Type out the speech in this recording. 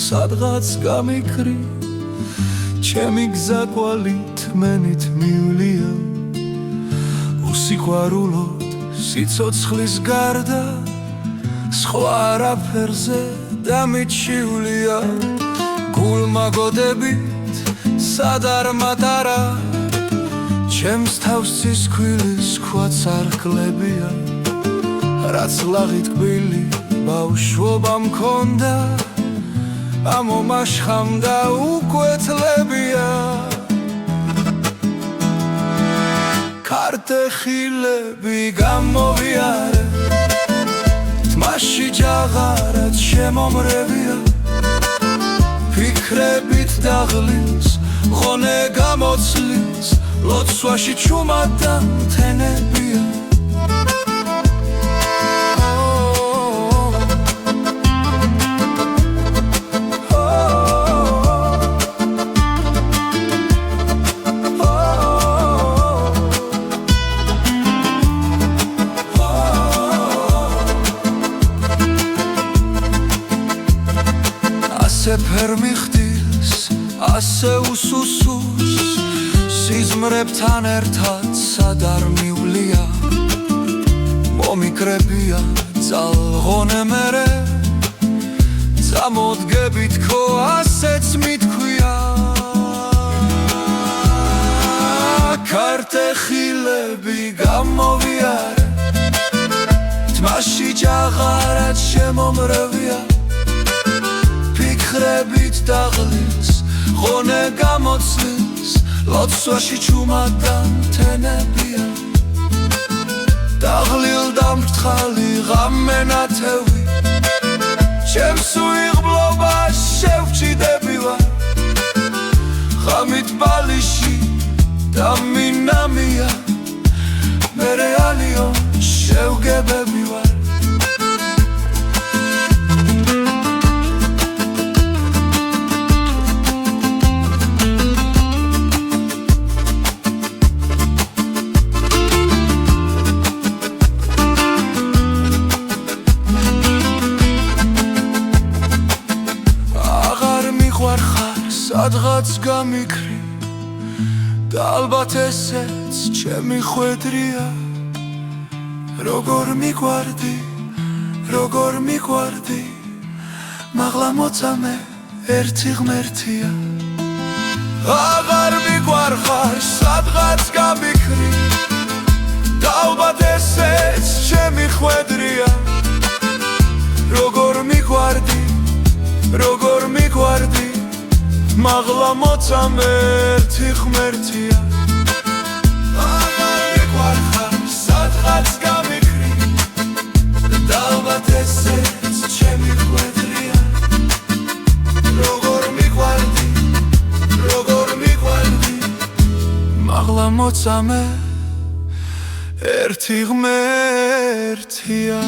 სადღაც გამიქრი ჩემი გზა კვალით მენით მივლია უსიყვარულოდ სიცოცხლის გარდა სხვა არაფერზე დამიჩივლია გულმა გოდებით სად არ მატარა ჩემს თავს ცისქვილის ქვაც არ ხლებია რაც ლაღი ტკბილი ბავშვობა მქონდა ამომაშხამდა უკვეთლებია ქართეხილები გამოვიარე თმაში ჯაღარად შემომრევია ფიქრებით დაღლის ღონე გამოცლის ლოცვაში ჩუმად მთენებია ასე ფერმი ხდის, ასე უსუსუს სიზმრებთან ერთად სად არ მივლია მომიკრებია ძალღონე მერე წამოდგებით ხო ასეც მითქვია ქართეხილები გამოვიარე თმაში ჯაღარად შემომრევია ფიქრებით დაღლის ღონე გამოცლის ლოცვაში ჩუმად მთენებია დაღლილ დამრთხალი ღამენათევი ჩემს უიღბლობა შევჭიდები ვარ ღამით ბალიში დამინამია მე რეალიო შევგებები ვარ სადღაც გამიქრი და ალბათ ესეც ჩემი ხვედრია როგორ მიგვარდი მაღლა მოწამე ერთი ღმერთია აღარ მიგვარხარ სადღაც გამიქრი და ალბათ ესეც ჩემი ხვედრია როგორ მიგვარდი მაღლა მოწამე ერთი ღმერთია აღარ მიგვარხარ სადღაც გამიქრი და ალბათ ესეც ჩემი ხვედრია როგორ მიგვარდი მაღლა მოწამე ერთი ღმერთია